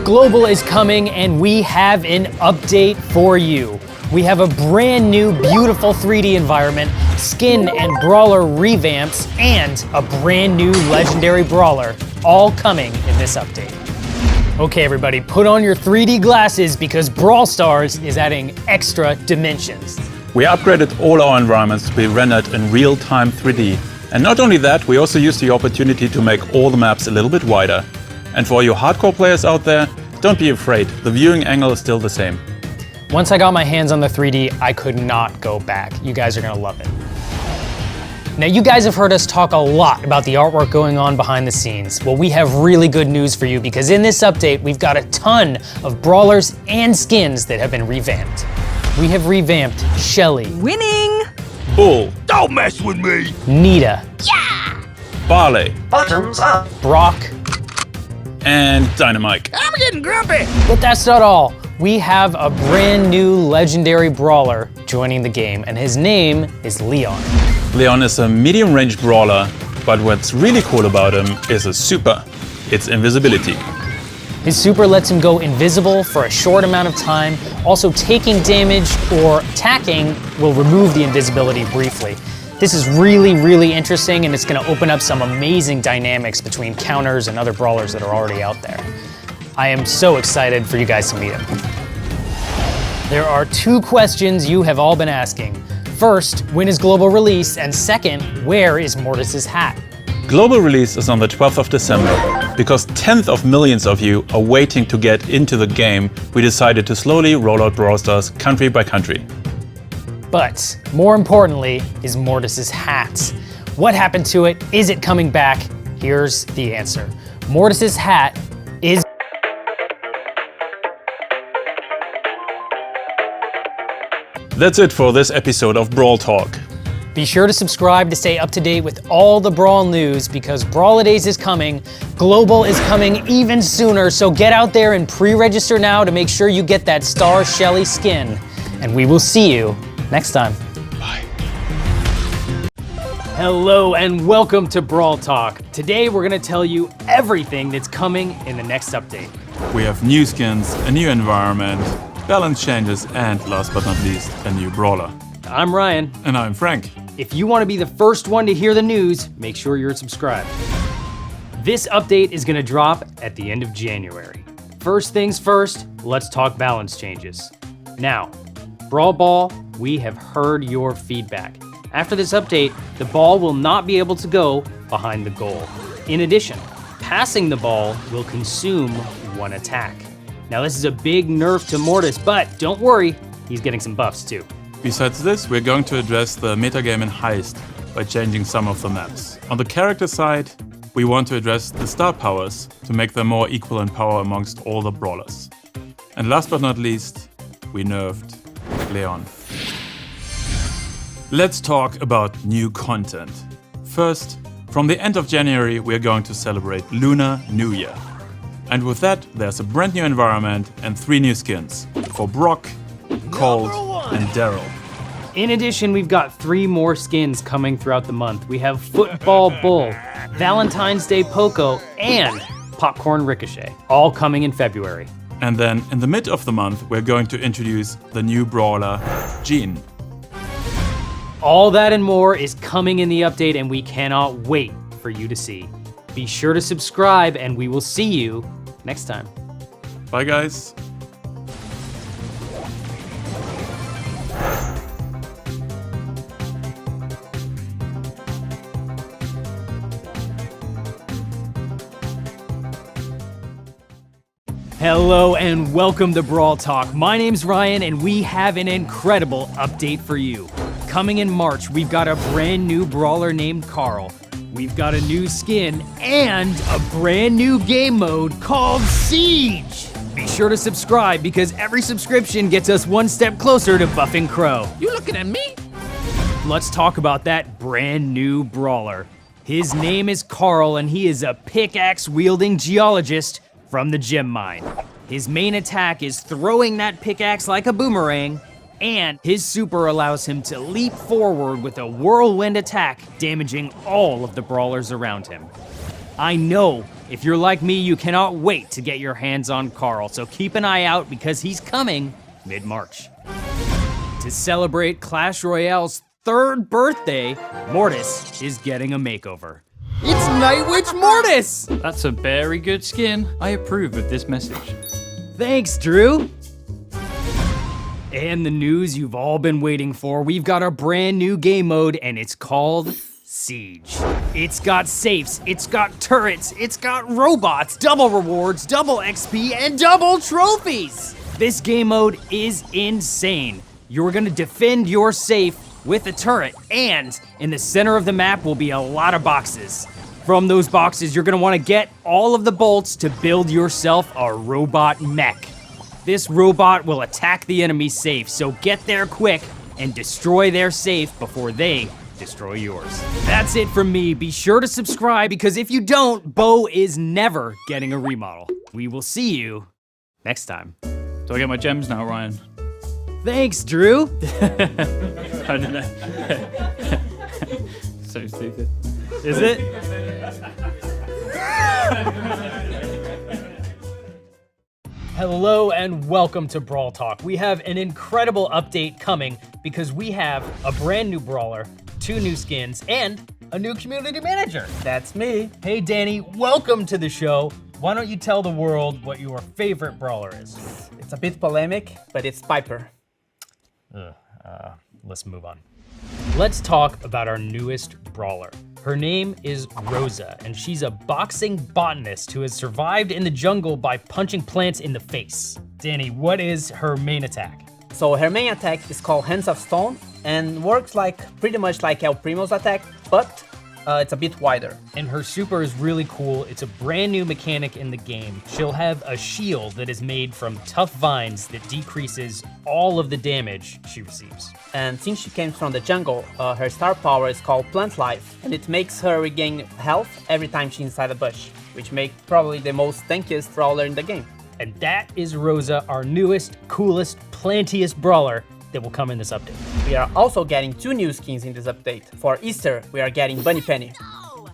Global is coming and we have an update for you. We have a brand new beautiful 3D environment, skin and brawler revamps, and a brand new legendary brawler, all coming in this update. Okay everybody, put on your 3D glasses because Brawl Stars is adding extra dimensions. We upgraded all our environments to be rendered in real-time 3D. And not only that, we also used the opportunity to make all the maps a little bit wider. And for you hardcore players out there, don't be afraid, the viewing angle is still the same. Once I got my hands on the 3D, I could not go back. You guys are gonna love it. Now you guys have heard us talk a lot about the artwork going on behind the scenes. Well, we have really good news for you because in this update, we've got a ton of brawlers and skins that have been revamped. We have revamped Shelly. Winning! Bull. Don't mess with me! Nita. Yeah! Barley. Bottoms up! Brock. And Dynamite. I'm getting grumpy! But that's not all. We have a brand new legendary brawler joining the game, and his name is Leon. Leon is a medium-range brawler, but what's really cool about him is a super. It's invisibility. His super lets him go invisible for a short amount of time. Also, taking damage or attacking will remove the invisibility briefly. This is really, really interesting, and it's gonna open up some amazing dynamics between counters and other brawlers that are already out there. I am so excited for you guys to meet him. There are two questions you have all been asking. First, when is global release? And second, where is Mortis's hat? Global release is on the 12th of December. Because tenth of millions of you are waiting to get into the game, we decided to slowly roll out Brawl Stars country by country. But more importantly is Mortis's hat. What happened to it? Is it coming back? Here's the answer. Mortis's hat is... That's it for this episode of Brawl Talk. Be sure to subscribe to stay up to date with all the Brawl news because Brawladays is coming, Global is coming even sooner, so get out there and pre-register now to make sure you get that Star Shelly skin. And we will see you next time. Bye. Hello and welcome to Brawl Talk. Today we're gonna tell you everything that's coming in the next update. We have new skins, a new environment, balance changes, and last but not least, a new brawler. I'm Ryan. And I'm Frank. If you want to be the first one to hear the news, make sure you're subscribed. This update is going to drop at the end of January. First things first, let's talk balance changes. Now, Brawl Ball, we have heard your feedback. After this update, the ball will not be able to go behind the goal. In addition, passing the ball will consume one attack. Now this is a big nerf to Mortis, but don't worry, he's getting some buffs too. Besides this, we're going to address the metagame in Heist by changing some of the maps. On the character side, we want to address the star powers to make them more equal in power amongst all the brawlers. And last but not least, we nerfed Leon. Let's talk about new content. First, from the end of January, we're going to celebrate Lunar New Year. And with that, there's a brand new environment and 3 new skins for Brock, Colt, and Daryl. In addition, we've got 3 more skins coming throughout the month. We have Football Bull, Valentine's Day Poco, and Popcorn Ricochet, all coming in February. And then in the mid of the month, we're going to introduce the new brawler, Jean. All that and more is coming in the update, and we cannot wait for you to see. Be sure to subscribe, and we will see you next time. Bye, guys. Hello and welcome to Brawl Talk. My name's Ryan and we have an incredible update for you. Coming in March, we've got a brand new brawler named Carl. We've got a new skin and a brand new game mode called Siege. Be sure to subscribe because every subscription gets us one step closer to buffing Crow. You looking at me? Let's talk about that brand new brawler. His name is Carl and he is a pickaxe-wielding geologist from the gem mine. His main attack is throwing that pickaxe like a boomerang, and his super allows him to leap forward with a whirlwind attack, damaging all of the brawlers around him. I know, if you're like me, you cannot wait to get your hands on Carl, so keep an eye out because he's coming mid-March. To celebrate Clash Royale's 3rd birthday, Mortis is getting a makeover. It's Night Witch Mortis! That's a very good skin. I approve of this message. Thanks, Drew. And the news you've all been waiting for, we've got a brand new game mode and it's called Siege. It's got safes, it's got turrets, it's got robots, double rewards, double XP, and double trophies. This game mode is insane. You're gonna defend your safe with a turret, and in the center of the map will be a lot of boxes. From those boxes, you're gonna wanna get all of the bolts to build yourself a robot mech. This robot will attack the enemy's safe, so get there quick and destroy their safe before they destroy yours. That's it from me. Be sure to subscribe because if you don't, Bo is never getting a remodel. We will see you next time. Do I get my gems now, Ryan? Thanks, Drew. I don't know. So stupid. Is it? Hello and welcome to Brawl Talk. We have an incredible update coming because we have a brand new brawler, 2 new skins, and a new community manager. That's me. Hey Danny, welcome to the show. Why don't you tell the world what your favorite brawler is? It's a bit polemic, but it's Piper. Let's move on. Let's talk about our newest brawler. Her name is Rosa, and she's a boxing botanist who has survived in the jungle by punching plants in the face. Danny, what is her main attack? So her main attack is called Hands of Stone and works pretty much like El Primo's attack, but it's a bit wider. And her super is really cool. It's a brand new mechanic in the game. She'll have a shield that is made from tough vines that decreases all of the damage she receives. And since she came from the jungle, her star power is called Plant Life, and it makes her regain health every time she's inside a bush, which makes probably the most tankiest brawler in the game. And that is Rosa, our newest, coolest, plantiest brawler that will come in this update. We are also getting 2 new skins in this update. For Easter, we are getting Bunny Penny.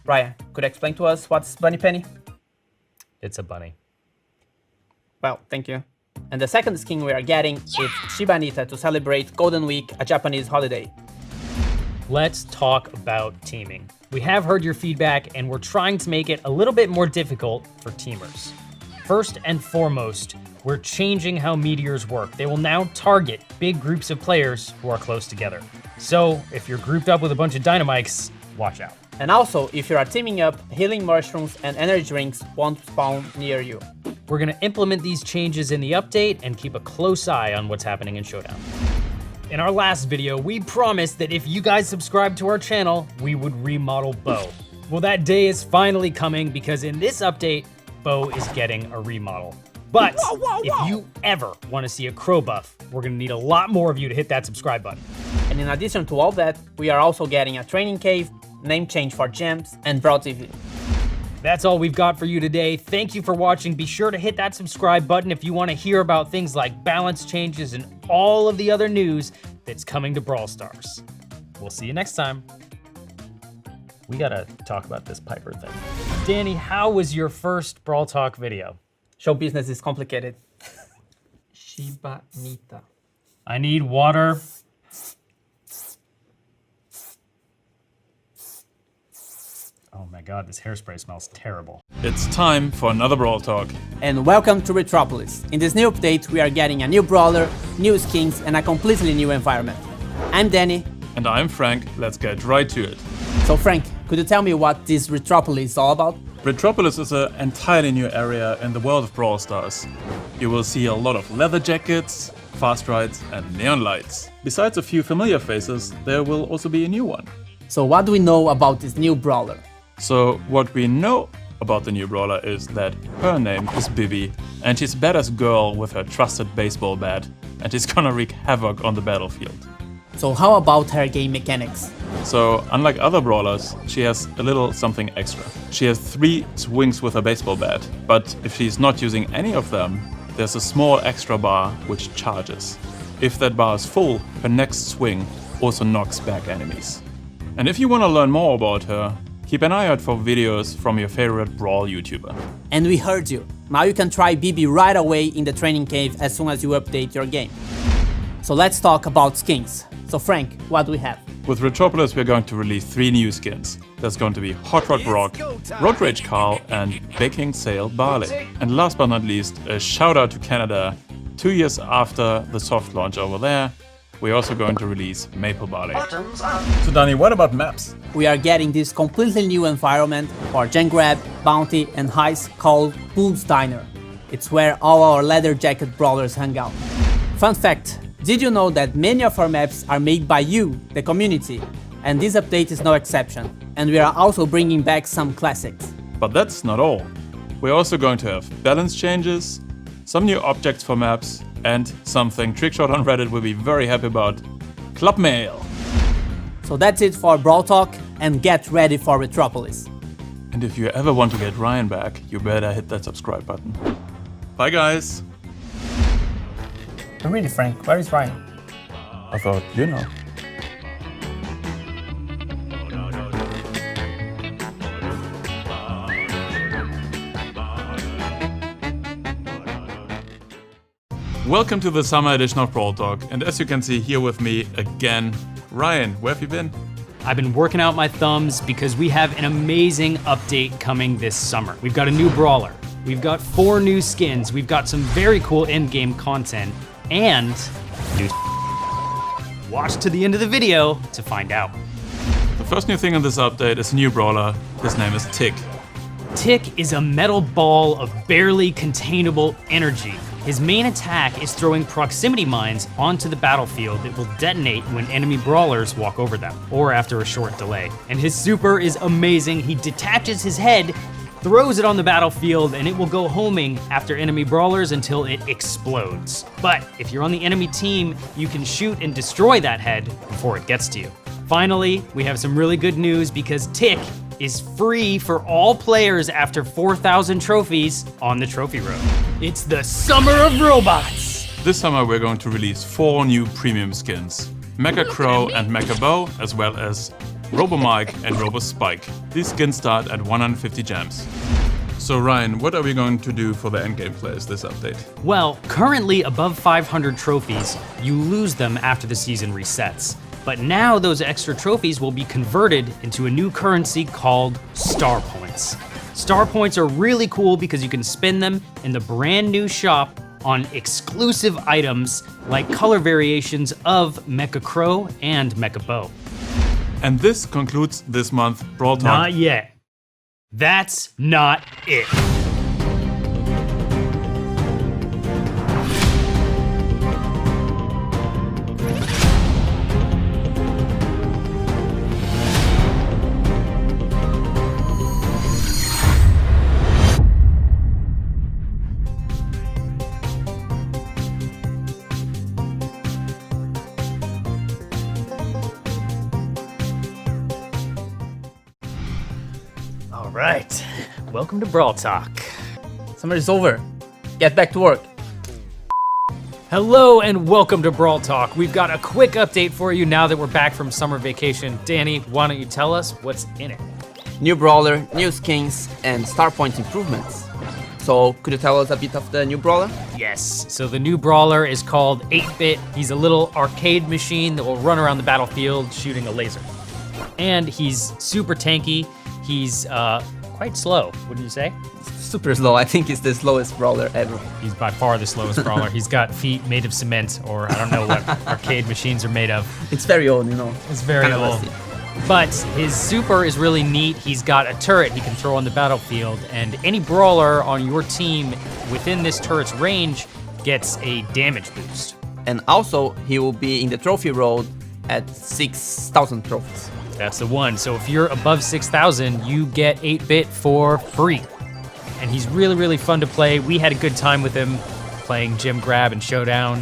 Ryan, could you explain to us what's Bunny Penny? It's a bunny. Well, thank you. And the second skin we are getting is Shiba Inu to celebrate Golden Week, a Japanese holiday. Let's talk about teaming. We have heard your feedback and we're trying to make it a little bit more difficult for teamers. First and foremost, we're changing how meteors work. They will now target big groups of players who are close together. So if you're grouped up with a bunch of dynamites, watch out. And also, if you are teaming up, healing mushrooms and energy drinks won't spawn near you. We're gonna implement these changes in the update and keep a close eye on what's happening in Showdown. In our last video, we promised that if you guys subscribe to our channel, we would remodel Bo. Well, that day is finally coming because in this update, Bo is getting a remodel. But if you ever want to see a crow buff, we're gonna need a lot more of you to hit that subscribe button. And in addition to all that, we are also getting a training cave, name change for gems, and Brawl TV. That's all we've got for you today. Thank you for watching. Be sure to hit that subscribe button if you want to hear about things like balance changes and all of the other news that's coming to Brawl Stars. We'll see you next time. We gotta talk about this Piper thing. Danny, how was your first Brawl Talk video? Show business is complicated. Shiba Inu. I need water. Oh my god, this hairspray smells terrible. It's time for another Brawl Talk. And welcome to Retropolis. In this new update, we are getting a new brawler, new skins, and a completely new environment. I'm Danny. And I'm Frank. Let's get right to it. So Frank, could you tell me what this Retropolis is all about? Retropolis is an entirely new area in the world of Brawl Stars. You will see a lot of leather jackets, fast rides, and neon lights. Besides a few familiar faces, there will also be a new one. So what do we know about this new brawler? So what we know about the new brawler is that her name is Bibi, and she's a badass girl with her trusted baseball bat, and she's gonna wreak havoc on the battlefield. So how about her game mechanics? So, unlike other brawlers, she has a little something extra. She has 3 swings with her baseball bat, but if she's not using any of them, there's a small extra bar which charges. If that bar is full, her next swing also knocks back enemies. And if you want to learn more about her, Keep an eye out for videos from your favorite Brawl YouTuber. And we heard you. Now you can try BB right away in the training cave as soon as you update your game. So let's talk about skins. So Frank, what do we have? With Retropolis, we're going to release 3 new skins. There's going to be Hot Rod Brock, Road Rage Carl, and Baking Sale Barley. And last but not least, a shout out to Canada. 2 years after the soft launch over there, we're also going to release Maple Barley. So Danny, what about maps? We are getting this completely new environment for Gen Grab, Bounty, and Heist called Bull's Diner. It's where all our leather jacket brawlers hang out. Fun fact, did you know that many of our maps are made by you, the community? And this update is no exception. And we are also bringing back some classics. But that's not all. We're also going to have balance changes, some new objects for maps, and something Trickshot on Reddit will be very happy about, Club Mail. So that's it for Brawl Talk, and get ready for Retropolis. And if you ever want to get Ryan back, you better hit that subscribe button. Bye guys! Really, Frank, where is Ryan? I thought, you know. Welcome to the summer edition of Brawl Talk, and as you can see here with me again, Ryan, where have you been? I've been working out my thumbs because we have an amazing update coming this summer. We've got a new brawler, we've got 4 new skins, we've got some very cool in-game content, and new. Watch to the end of the video to find out. The first new thing in this update is a new brawler. His name is Tick. Tick is a metal ball of barely containable energy. His main attack is throwing proximity mines onto the battlefield that will detonate when enemy brawlers walk over them, or after a short delay. And his super is amazing. He detaches his head, throws it on the battlefield, and it will go homing after enemy brawlers until it explodes. But if you're on the enemy team, you can shoot and destroy that head before it gets to you. Finally, we have some really good news because Tick is free for all players after 4,000 trophies on the trophy road. It's the summer of robots! This summer we're going to release 4 new premium skins. Mecha Crow and Mecha Bow, as well as Robo Mike and Robo Spike. These skins start at 150 gems. So Ryan, what are we going to do for the endgame players this update? Well, currently above 500 trophies, you lose them after the season resets. But now those extra trophies will be converted into a new currency called Star Points. Star Points are really cool because you can spend them in the brand new shop on exclusive items like color variations of Mecha Crow and Mecha Bow. And this concludes this month Brawl Talk. Not yet. That's not it. All right, welcome to Brawl Talk. Summer is over. Get back to work. Hello and welcome to Brawl Talk. We've got a quick update for you now that we're back from summer vacation. Danny, why don't you tell us what's in it? New brawler, new skins, and star point improvements. So could you tell us a bit of the new brawler? Yes, so the new brawler is called 8-Bit. He's a little arcade machine that will run around the battlefield shooting a laser. And he's super tanky. He's quite slow, wouldn't you say? Super slow. I think he's the slowest brawler ever. He's by far the slowest brawler. He's got feet made of cement, or I don't know what arcade machines are made of. It's very old, you know. It's very Kinda old. rusty. But his super is really neat. He's got a turret he can throw on the battlefield, and any brawler on your team within this turret's range gets a damage boost. And also, he will be in the trophy road at 6,000 trophies. That's the one. So if you're above 6,000, you get 8-Bit for free. And he's really, really fun to play. We had a good time with him playing Gym Grab and Showdown.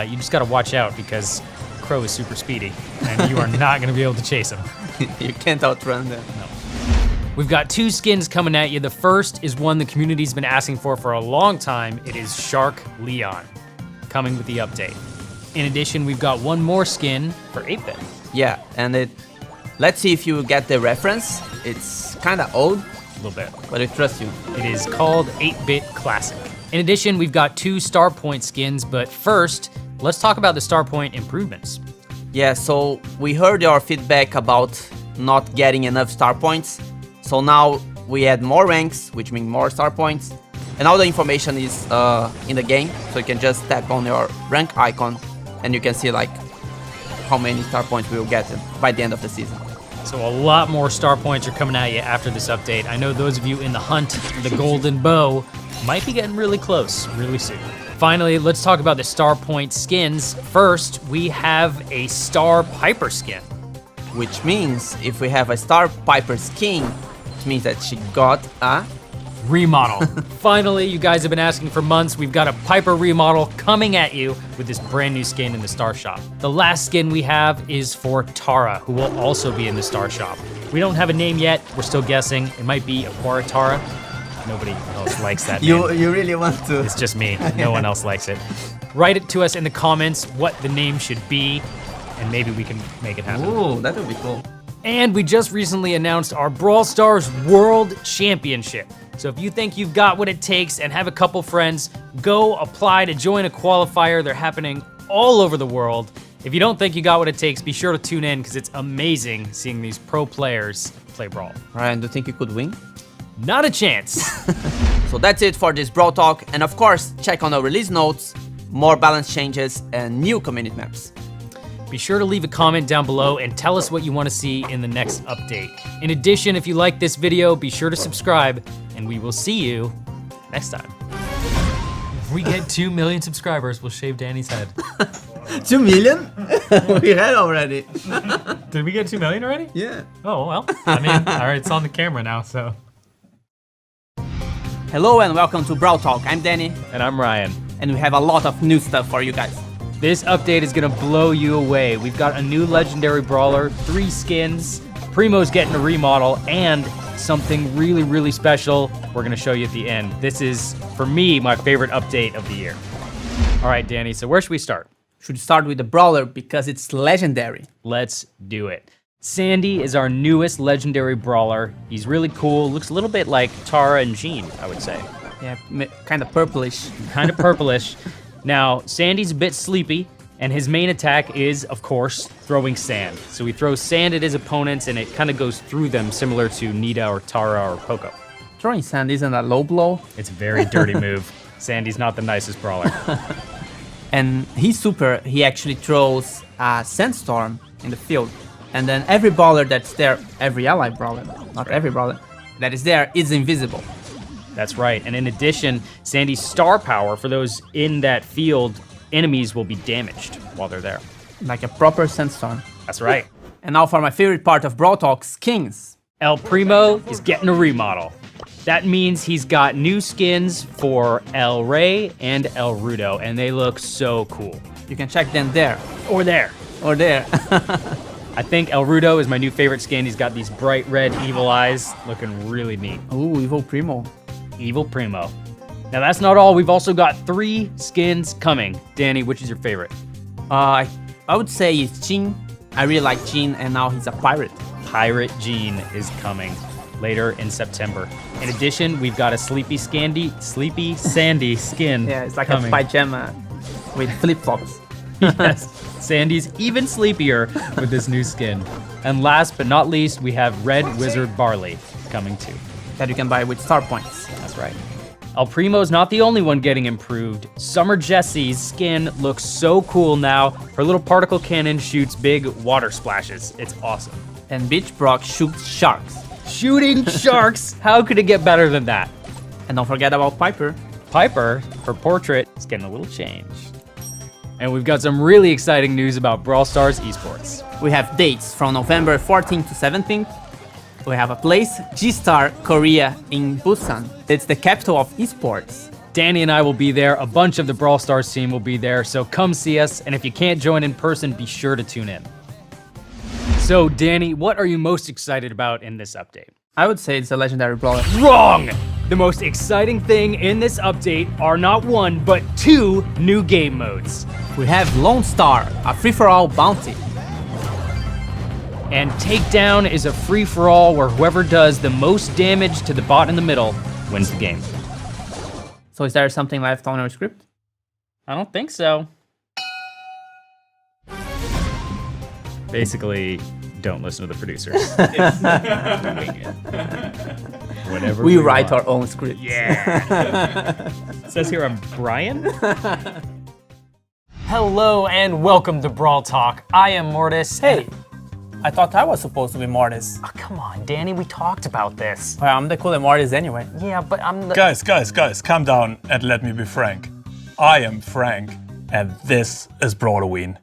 You just gotta watch out because Crow is super speedy and you are not gonna be able to chase him. You can't outrun them. No. We've got 2 skins coming at you. The first is one the community's been asking for a long time. It is Shark Leon, coming with the update. In addition, we've got one more skin for 8-Bit. Yeah, and Let's see if you get the reference. It's kind of old, A little bit. but I trust you. It is called 8-Bit Classic. In addition, we've got 2 Star Point skins, but first, let's talk about the Star Point improvements. Yeah, so we heard your feedback about not getting enough star points. So now we add more ranks, which means more star points. And all the information is in the game. So you can just tap on your rank icon and you can see like how many star points we will get by the end of the season. So a lot more Star Points are coming at you after this update. I know those of you in the hunt for the golden bow might be getting really close really soon. Finally, let's talk about the Star Point skins. First, we have a Star Piper skin. Which means if we have a Star Piper skin, it means that she got a Remodel. Finally, you guys have been asking for months. We've got a Piper remodel coming at you with this brand new skin in the Star Shop. The last skin we have is for Tara, who will also be in the Star Shop. We don't have a name yet. We're still guessing. It might be Aquara Tara. Nobody else likes that name. You really want to? It's just me. No one else likes it. Write it to us in the comments what the name should be, and maybe we can make it happen. Ooh, that would be cool. And we just recently announced our Brawl Stars World Championship. So if you think you've got what it takes and have a couple friends, go apply to join a qualifier. They're happening all over the world. If you don't think you got what it takes, be sure to tune in because it's amazing seeing these pro players play Brawl. Ryan, do you think you could win? Not a chance. So that's it for this Brawl Talk. And of course, check on our release notes, more balance changes, and new community maps. Be sure to leave a comment down below and tell us what you want to see in the next update. In addition, if you like this video, be sure to subscribe, and we will see you next time. If we get 2 million subscribers, we'll shave Danny's head. 2 million? We had already. Did we get 2 million already? Yeah. Oh, well, I mean, all right, it's on the camera now, so. Hello and welcome to Brawl Talk. I'm Danny, And I'm Ryan. and we have a lot of new stuff for you guys. This update is gonna blow you away. We've got a new legendary brawler, 3 skins, Primo's getting a remodel, and something really, really special we're gonna show you at the end. This is, for me, my favorite update of the year. All right, Danny, so where should we start? Should start with the brawler because it's legendary. Let's do it. Sandy is our newest legendary brawler. He's really cool, looks a little bit like Tara and Jean, I would say. Yeah, kind of purplish. Kind of purplish. Now, Sandy's a bit sleepy, and his main attack is, of course, throwing sand. So he throws sand at his opponents, and it kind of goes through them, similar to Nita or Tara or Poco. Throwing sand isn't a low blow. It's a very dirty move. Sandy's not the nicest brawler. And he's super, he actually throws a sandstorm in the field. And then every brawler that's there, every allied brawler, not every brawler, that is there is invisible. That's right. And in addition, Sandy's star power, for those in that field, enemies will be damaged while they're there. Like a proper sandstorm. That's right. And now for my favorite part of Brawl Talk, skins. El Primo is getting a remodel. That means he's got new skins for El Rey and El Rudo, and they look so cool. You can check them there. Or there. Or there. I think El Rudo is my new favorite skin. He's got these bright red evil eyes, looking really neat. Ooh, Evil Primo. Evil Primo. Now that's not all, we've also got 3 skins coming. Danny, which is your favorite? I would say it's Jean. I really like Jean, and now he's a pirate. Pirate Jean is coming later in September. In addition, we've got a Sleepy Sandy skin. Yeah, it's like coming. a pajama with flip-flops. Yes, Sandy's even sleepier with this new skin. And last but not least, we have Red Wizard Barley coming too. That you can buy with star points. That's right. El Primo's not the only one getting improved. Summer Jessie's skin looks so cool now. Her little particle cannon shoots big water splashes. It's awesome. And Beach Brock shoots sharks. Shooting sharks? How could it get better than that? And don't forget about Piper. Piper, her portrait, is getting a little changed. And we've got some really exciting news about Brawl Stars esports. We have dates from November 14th to 17th. We have a place, G-Star Korea in Busan. It's the capital of esports. Danny and I will be there. A bunch of the Brawl Stars team will be there. So come see us. And if you can't join in person, be sure to tune in. So Danny, what are you most excited about in this update? I would say it's a legendary brawler. Wrong! The most exciting thing in this update are not 1, but 2 new game modes. We have Lone Star, a free-for-all bounty. And Takedown is a free-for-all where whoever does the most damage to the bot in the middle wins the game. So is there something left on your script? I don't think so. Basically, don't listen to the producers. Whatever We write our own script. Yeah. It says here I'm Brian. Hello and welcome to Brawl Talk. I am Mortis. Hey, I thought I was supposed to be Mortis. Oh, come on, Danny, we talked about this. Well, I'm the cooler Mortis anyway. Yeah, but I'm the... Guys, calm down and let me be frank. I am Frank, and this is Brawloween.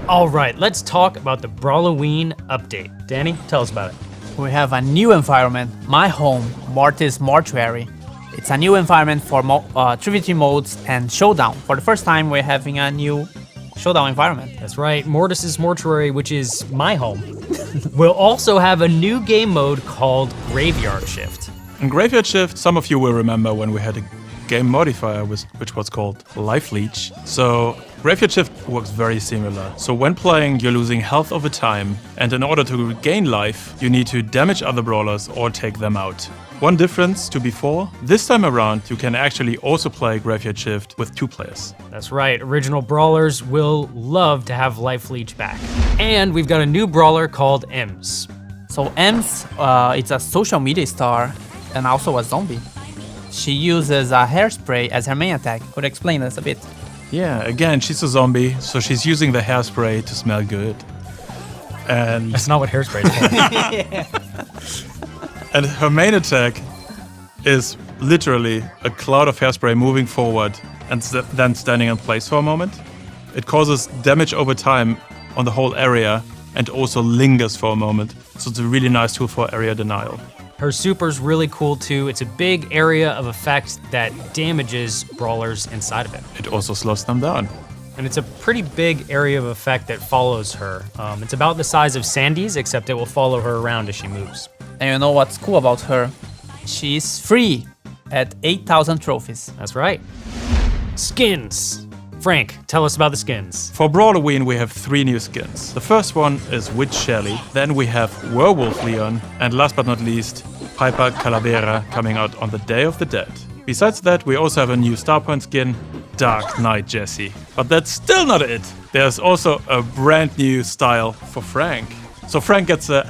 All right, let's talk about the Brawloween update. Danny, tell us about it. We have a new environment, my home, Mortis Mortuary. It's a new environment for 3v3 modes and Showdown. For the first time, we're having a new Showdown environment. That's right, Mortis's Mortuary, which is my home. We'll also have a new game mode called Graveyard Shift. In Graveyard Shift, some of you will remember when we had a game modifier which was called Life Leech. So Graveyard Shift works very similar. So when playing, you're losing health over time, and in order to regain life, you need to damage other brawlers or take them out. One difference to before, this time around, you can actually also play Graveyard Shift with 2 players. That's right, original brawlers will love to have Life Leech back. And we've got a new brawler called Ems. So Ems, it's a social media star and also a zombie. She uses a hairspray as her main attack. Could you explain this a bit? Yeah, again, she's a zombie, so she's using the hairspray to smell good. And That's not what hairspray is for. And her main attack is literally a cloud of hairspray moving forward and then standing in place for a moment. It causes damage over time on the whole area and also lingers for a moment. So it's a really nice tool for area denial. Her super's really cool too. It's a big area of effect that damages brawlers inside of it. It also slows them down. And it's a pretty big area of effect that follows her. It's about the size of Sandy's, except it will follow her around as she moves. And you know what's cool about her? She's free at 8,000 trophies. That's right. Skins. Frank, tell us about the skins. For Brawloween, we have 3 new skins. The first one is Witch Shelly, then we have Werewolf Leon, and last but not least, Piper Calavera coming out on the Day of the Dead. Besides that, we also have a new Star Point skin, Dark Knight Jesse. But that's still not it. There's also a brand new style for Frank. So Frank gets a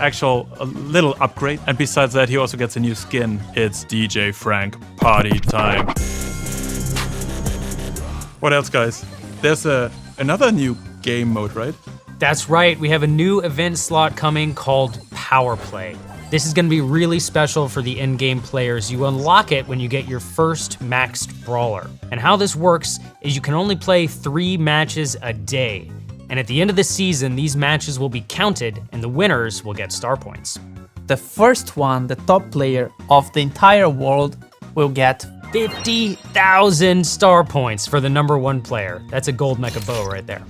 little upgrade, and besides that, he also gets a new skin. It's DJ Frank Party Time. What else, guys? There's another new game mode, right? That's right, we have a new event slot coming called Power Play. This is gonna be really special for the in-game players. You unlock it when you get your first maxed brawler. And how this works is you can only play 3 matches a day. And at the end of the season, these matches will be counted and the winners will get star points. The first one, the top player of the entire world, will get 50,000 star points for the #1 player. That's a gold mecha bow right there.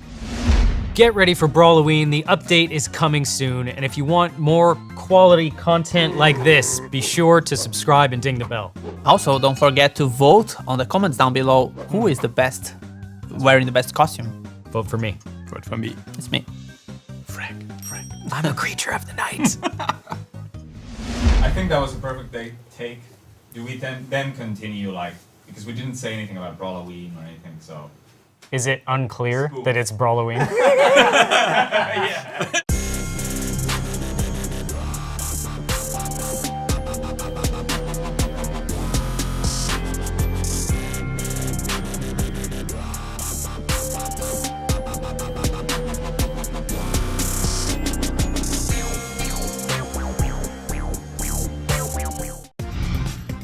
Get ready for Brawloween, the update is coming soon, and if you want more quality content like this, be sure to subscribe and ding the bell. Also, don't forget to vote on the comments down below who is the best, wearing the best costume. Vote for me. Vote for me. It's me. Frank. I'm a creature of the night. I think that was a perfect take. Do we then continue, like, because we didn't say anything about Brawloween or anything, so... Is it unclear that it's Brawloween? Yeah.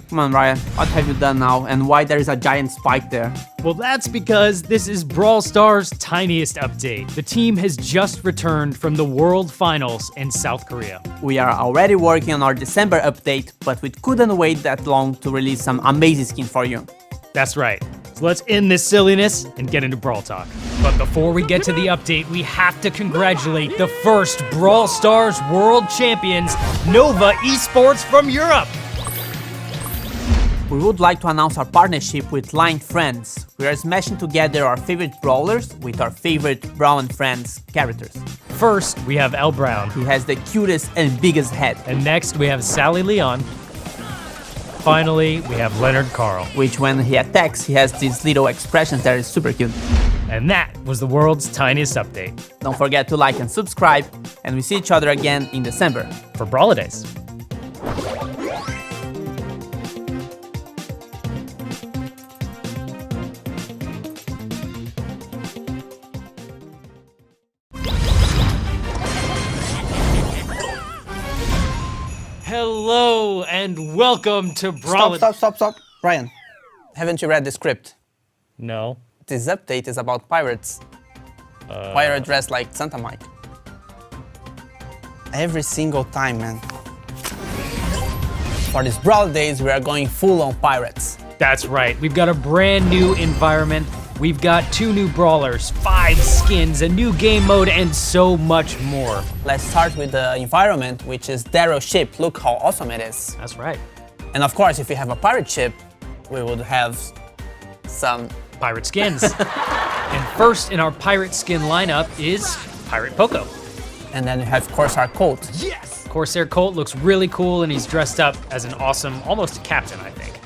Come on, Ryan, what have you done now and why there is a giant spike there? Well, that's because this is Brawl Stars' tiniest update. The team has just returned from the World Finals in South Korea. We are already working on our December update, but we couldn't wait that long to release some amazing skins for you. That's right. let's end this silliness and get into Brawl Talk. But before we get to the update, we have to congratulate the first Brawl Stars World Champions, Nova Esports from Europe. We would like to announce our partnership with Line Friends. We are smashing together our favorite brawlers with our favorite Brawl and Friends characters. First, we have El Brown. He has the cutest and biggest head, And next, we have Sally Leon. Finally, we have Leonard Carl. which when he attacks, he has these little expressions that is super cute. And that was the world's tiniest update Don't forget to like and subscribe, and we see each other again in December. for Brawladays. Hello and welcome to Brawl. Stop. Ryan, haven't you read the script? No. This update is about pirates. Why are you dressed like Santa Mike? Every single time, man. For these Brawl days, we are going full on pirates. That's right. We've got a brand new environment. We've got 2 new brawlers, 5 skins, a new game mode, and so much more. Let's start with the environment, which is Darrow's ship. Look how awesome it is. That's right. And of course, if we have a pirate ship, we would have some... Pirate skins. And first in our pirate skin lineup is Pirate Poco. And then we have Corsair Colt. Corsair Colt looks really cool and he's dressed up as an awesome, almost a captain, I think.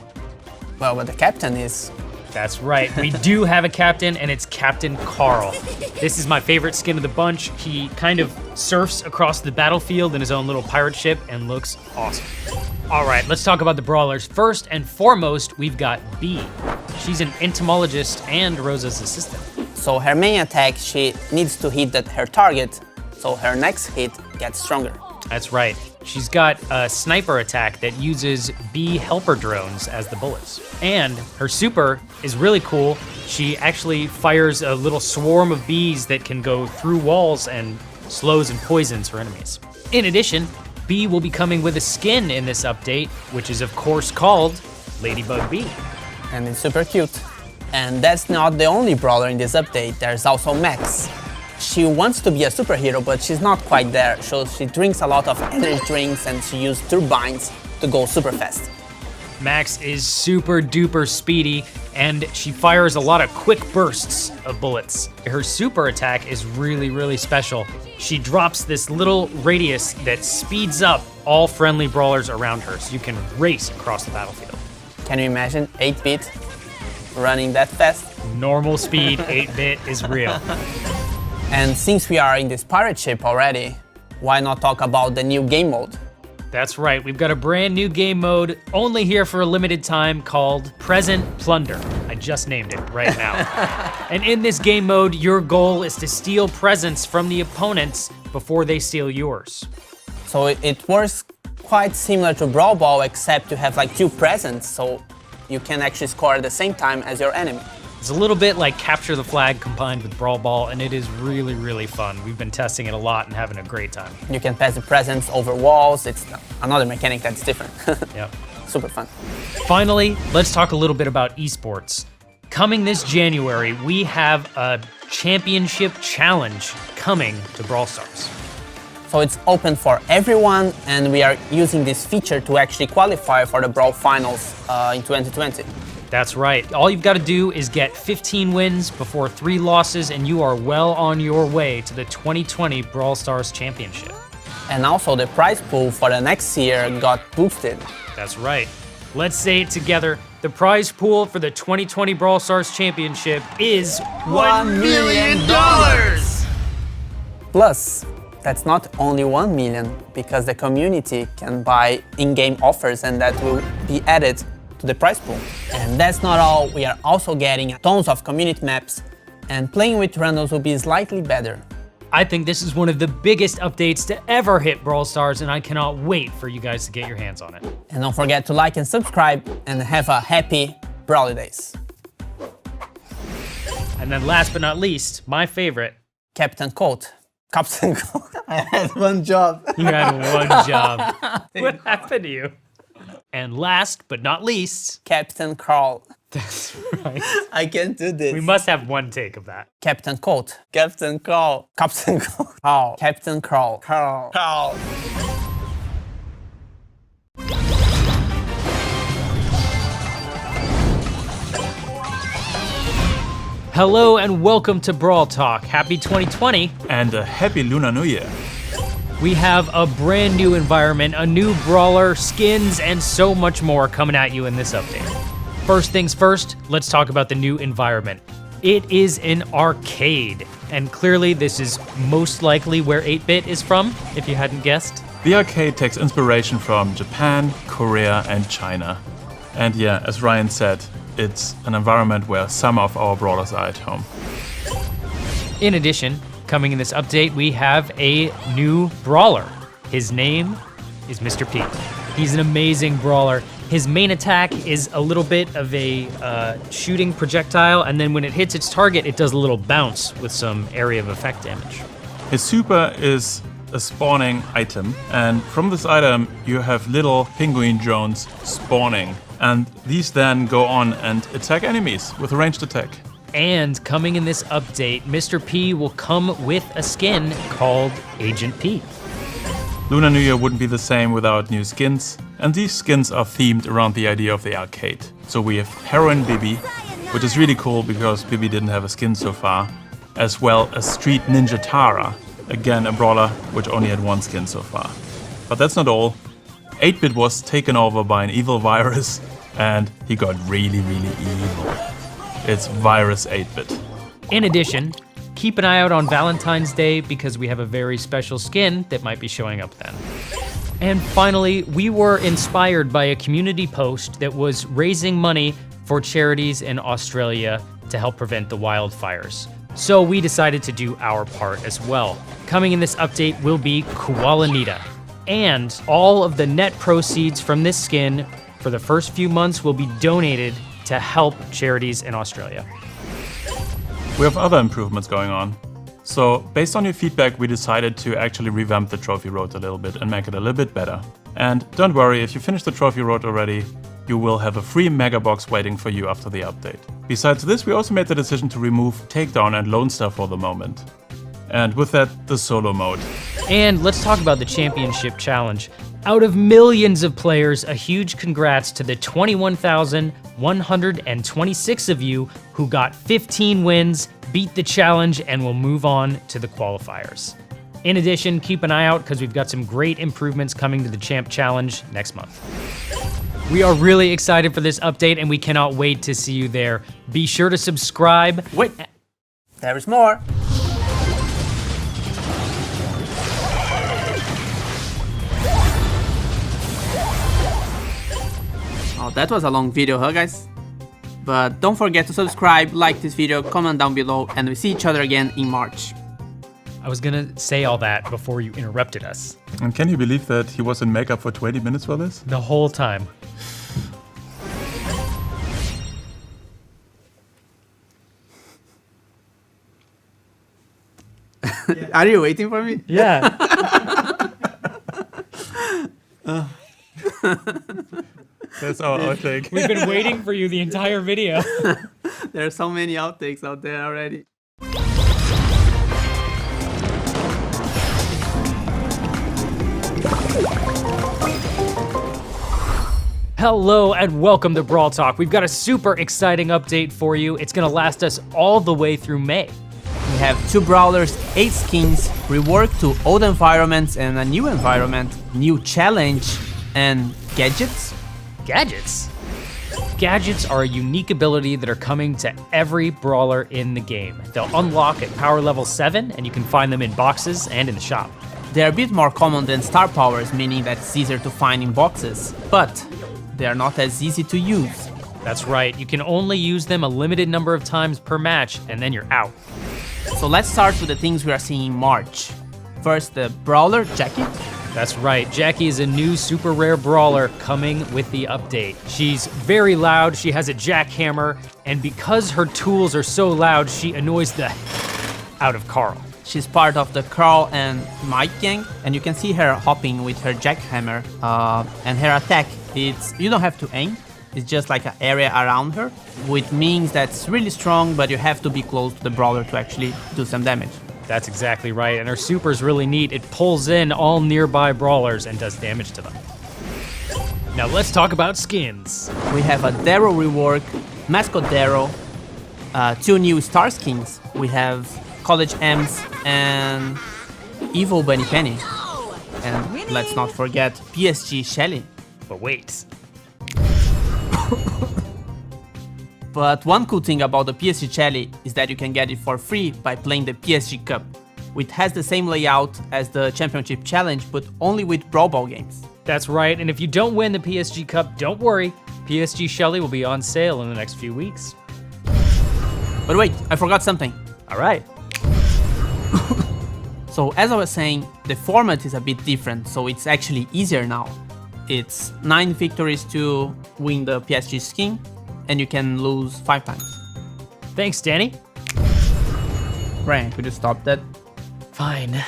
Well, but the captain is... That's right, we do have a captain and it's Captain Carl. This is my favorite skin of the bunch. He kind of surfs across the battlefield in his own little pirate ship and looks awesome. All right, let's talk about the brawlers. First and foremost, we've got Bee. She's an entomologist and Rosa's assistant. So her main attack, she needs to hit her target, so her next hit gets stronger. That's right. She's got a sniper attack that uses bee helper drones as the bullets. And her super is really cool. She actually fires a little swarm of bees that can go through walls and slows and poisons her enemies. In addition, Bee will be coming with a skin in this update, which is of course called Ladybug Bee. And it's super cute. And that's not the only brawler in this update, there's also Max. She wants to be a superhero, but she's not quite there, so she drinks a lot of energy drinks and she uses turbines to go super fast. Max is super duper speedy and she fires a lot of quick bursts of bullets. Her super attack is really special. She drops this little radius that speeds up all friendly brawlers around her so you can race across the battlefield. Can you imagine 8-bit running that fast? Normal speed 8-bit is real. And since we are in this pirate ship already, why not talk about the new game mode? That's right, we've got a brand new game mode only here for a limited time called Present Plunder. I just named it right now. And in this game mode, your goal is to steal presents from the opponents before they steal yours. So it works quite similar to Brawl Ball, except you have like 2 presents, so you can actually score at the same time as your enemy. It's a little bit like Capture the Flag combined with Brawl Ball, and it is really fun. We've been testing it a lot and having a great time. You can pass the presents over walls. It's another mechanic that's different. Yep. Super fun. Finally, let's talk a little bit about esports. Coming this January, we have a championship challenge coming to Brawl Stars. So it's open for everyone, and we are using this feature to actually qualify for the Brawl Finals in 2020. That's right. All you've got to do is get 15 wins before 3 losses, and you are well on your way to the 2020 Brawl Stars Championship. And also the prize pool for the next year got boosted. That's right. Let's say it together. The prize pool for the 2020 Brawl Stars Championship is $1 million! Plus, that's not only 1 million, because the community can buy in-game offers and that will be added to the prize pool. And that's not all, we are also getting tons of community maps, and playing with randoms will be slightly better. I think this is one of the biggest updates to ever hit Brawl Stars, and I cannot wait for you guys to get your hands on it. And don't forget to like and subscribe, and have a happy Brawly Days. And then last but not least, my favorite. Captain Colt. Captain Colt. I had one job. You had one job. What happened to you? And last but not least, Captain Carl. That's right. I can't do this. We must have one take of that. Captain Coat. Captain Crawl. Captain Crawl. Captain Crawl. Crawl. Crawl. Hello and welcome to Brawl Talk. Happy 2020. And a happy Lunar New Year. We have a brand new environment, a new brawler, skins, and so much more coming at you in this update. First things first, let's talk about the new environment. It is an arcade, and clearly this is most likely where 8-Bit is from, if you hadn't guessed. The arcade takes inspiration from Japan, Korea, and China. And yeah, as Ryan said, it's an environment where some of our brawlers are at home. In addition, coming in this update, we have a new brawler. His name is Mr. P. He's an amazing brawler. His main attack is a little bit of a shooting projectile, and then when it hits its target, it does a little bounce with some area of effect damage. His super is a spawning item, and from this item you have little penguin drones spawning, and these then go on and attack enemies with a ranged attack. And coming in this update, Mr. P will come with a skin called Agent P. Lunar New Year wouldn't be the same without new skins, and these skins are themed around the idea of the arcade. So we have Heroine Bibi, which is really cool because Bibi didn't have a skin so far, as well as Street Ninja Tara, again a brawler which only had one skin so far. But that's not all. 8-Bit was taken over by an evil virus, and he got really, really evil. It's Virus 8-Bit. In addition, keep an eye out on Valentine's Day because we have a very special skin that might be showing up then. And finally, we were inspired by a community post that was raising money for charities in Australia to help prevent the wildfires. So we decided to do our part as well. Coming in this update will be Kualanita. And all of the net proceeds from this skin for the first few months will be donated to help charities in Australia. We have other improvements going on. So based on your feedback, we decided to actually revamp the trophy road a little bit and make it a little bit better. And don't worry, if you finish the trophy road already, you will have a free mega box waiting for you after the update. Besides this, we also made the decision to remove Takedown and Lone Star for the moment. And with that, the solo mode. And let's talk about the championship challenge. Out of millions of players, a huge congrats to the 21,126 of you who got 15 wins, beat the challenge, and will move on to the qualifiers. In addition, keep an eye out because we've got some great improvements coming to the Champ Challenge next month. We are really excited for this update and we cannot wait to see you there. Be sure to subscribe. Wait, there is more. Oh, that was a long video, huh guys? But don't forget to subscribe, like this video, comment down below, and we see each other again in March. I was gonna say all that before you interrupted us. And can you believe that he was in makeup for 20 minutes for this? The whole time. Are you waiting for me? Yeah. That's our outtake. We've been waiting for you the entire video. There are so many outtakes out there already. Hello and welcome to Brawl Talk. We've got a super exciting update for you. It's gonna last us all the way through May. We have 2 brawlers, 8 skins, rework to old environments and a new environment, new challenge, and gadgets. Gadgets? Gadgets are a unique ability that are coming to every brawler in the game. They'll unlock at power level 7 and you can find them in boxes and in the shop. They're a bit more common than star powers, meaning that it's easier to find in boxes, but they are not as easy to use. That's right, you can only use them a limited number of times per match and then you're out. So let's start with the things we are seeing in March. First, the brawler, Jackie. That's right, Jackie is a new super rare brawler coming with the update. She's very loud, she has a jackhammer, and because her tools are so loud, she annoys the out of Carl. She's part of the Carl and Mike gang, and you can see her hopping with her jackhammer. And her attack, you don't have to aim, It's just like an area around her, which means that's really strong, but you have to be close to the brawler to actually do some damage. That's exactly right, and her super is really neat. It pulls in all nearby brawlers and does damage to them. Now let's talk about skins. We have a Darrow rework, Mascot Darrow, 2 new star skins. We have College Ems and Evil Bunny Penny. And let's not forget PSG Shelly. But wait. But one cool thing about the PSG Shelly is that you can get it for free by playing the PSG Cup, which has the same layout as the Championship Challenge, but only with Brawl Ball games. That's right, and if you don't win the PSG Cup, don't worry. PSG Shelly will be on sale in the next few weeks. But wait, I forgot something. All right. So as I was saying, the format is a bit different, so it's actually easier now. It's 9 victories to win the PSG skin, and you can lose 5 times. Thanks, Danny. Brian, could you stop that? Fine.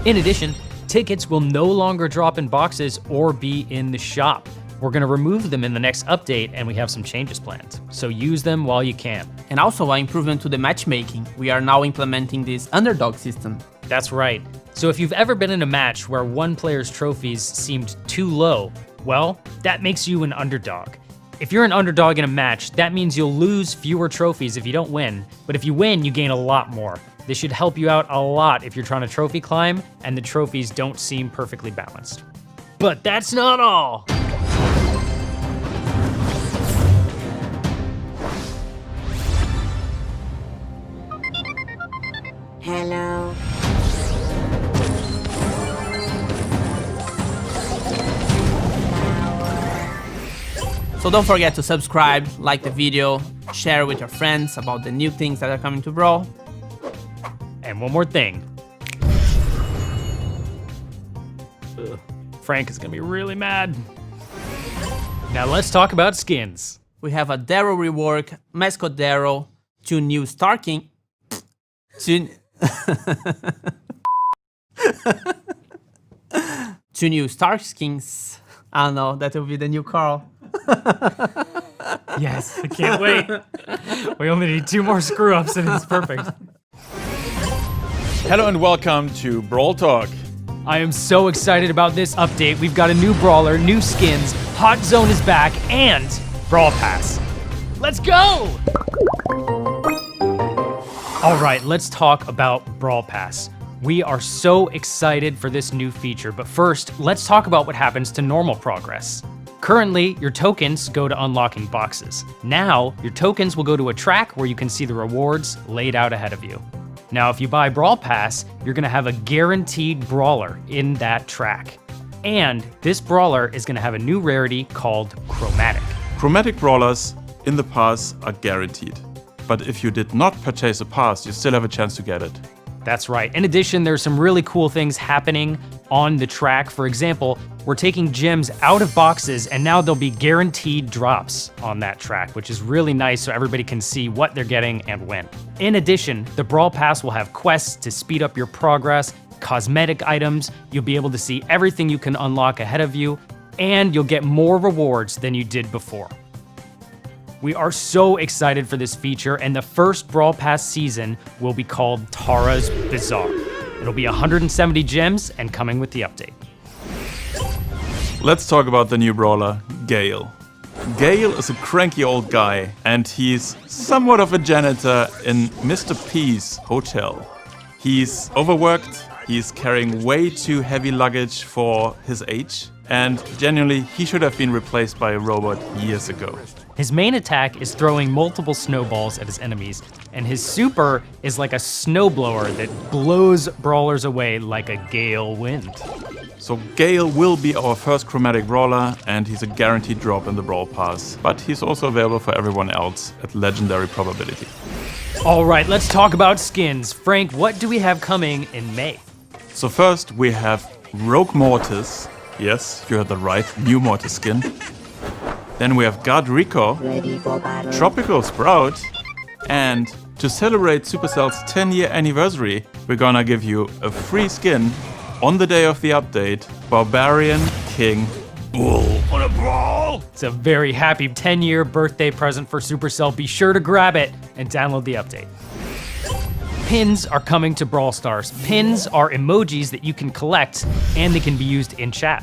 In addition, tickets will no longer drop in boxes or be in the shop. We're gonna remove them in the next update, and we have some changes planned. So use them while you can. And also an improvement to the matchmaking. We are now implementing this underdog system. That's right. So if you've ever been in a match where one player's trophies seemed too low, well, that makes you an underdog. If you're an underdog in a match, that means you'll lose fewer trophies if you don't win, but if you win, you gain a lot more. This should help you out a lot if you're trying to trophy climb and the trophies don't seem perfectly balanced. But that's not all. Hello. So don't forget to subscribe, like the video, share with your friends about the new things that are coming to Brawl. And one more thing. Ugh. Frank is gonna be really mad. Now let's talk about skins. We have a Darrow rework, Mascot Darrow, 2 new Star King, 2 new Star Skins. I don't know, that will be the new Carl. Yes, I can't wait. We only need 2 more screw-ups and it's perfect. Hello and welcome to Brawl Talk. I am so excited about this update. We've got a new brawler, new skins, Hot Zone is back, and Brawl Pass. Let's go! All right, let's talk about Brawl Pass. We are so excited for this new feature, but first, let's talk about what happens to normal progress. Currently, your tokens go to unlocking boxes. Now, your tokens will go to a track where you can see the rewards laid out ahead of you. Now, if you buy Brawl Pass, you're gonna have a guaranteed brawler in that track. And this brawler is gonna have a new rarity called Chromatic. Chromatic brawlers in the pass are guaranteed. But if you did not purchase a pass, you still have a chance to get it. That's right. In addition, there's some really cool things happening on the track. For example, we're taking gems out of boxes and now there'll be guaranteed drops on that track, which is really nice so everybody can see what they're getting and when. In addition, the Brawl Pass will have quests to speed up your progress, cosmetic items, you'll be able to see everything you can unlock ahead of you, and you'll get more rewards than you did before. We are so excited for this feature, and the first Brawl Pass season will be called Tara's Bazaar. It'll be 170 gems and coming with the update. Let's talk about the new brawler, Gale. Gale is a cranky old guy, and he's somewhat of a janitor in Mr. P's hotel. He's overworked, he's carrying way too heavy luggage for his age, and genuinely, he should have been replaced by a robot years ago. His main attack is throwing multiple snowballs at his enemies, and his super is like a snowblower that blows brawlers away like a gale wind. So Gale will be our first chromatic brawler, and he's a guaranteed drop in the Brawl Pass, but he's also available for everyone else at legendary probability. All right, let's talk about skins. Frank, what do we have coming in May? So first we have Rogue Mortis. Yes, you heard that right, new Mortis skin. Then we have Guard Rico, Tropical Sprout, and to celebrate Supercell's 10-year anniversary, we're gonna give you a free skin on the day of the update, Barbarian King Bull. On a brawl? It's a very happy 10-year birthday present for Supercell. Be sure to grab it and download the update. Pins are coming to Brawl Stars. Pins are emojis that you can collect and they can be used in chat.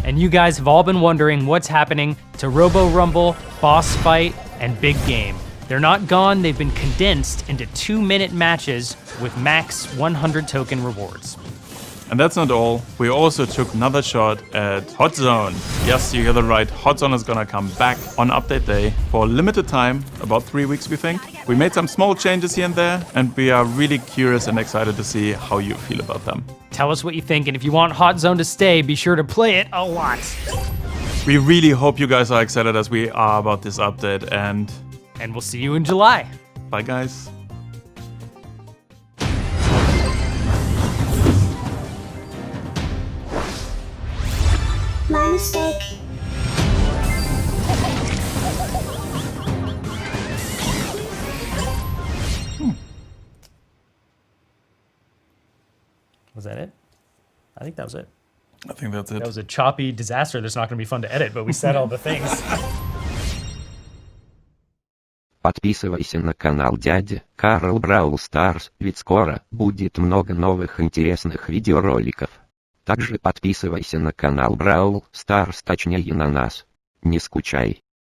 And you guys have all been wondering what's happening to Robo Rumble, Boss Fight, and Big Game. They're not gone, they've been condensed into 2-minute matches with max 100 token rewards. And that's not all. We also took another shot at Hot Zone. Yes, you hear that right. Hot Zone is gonna come back on update day for a limited time, about 3 weeks we think. We made some small changes here and there, and we are really curious and excited to see how you feel about them. Tell us what you think, and if you want Hot Zone to stay, be sure to play it a lot. We really hope you guys are excited as we are about this update, and we'll see you in July. bye guys. My mistake. Was that it? I think that was it. I think that's it. That was a choppy disaster that's not going to be fun to edit, but we said all the things. Подписывайся на канал дяди Карл Бравл Старс, ведь скоро будет много новых интересных видеороликов. Также подписывайся на канал Бравл Старс, точнее на нас. Не скучай.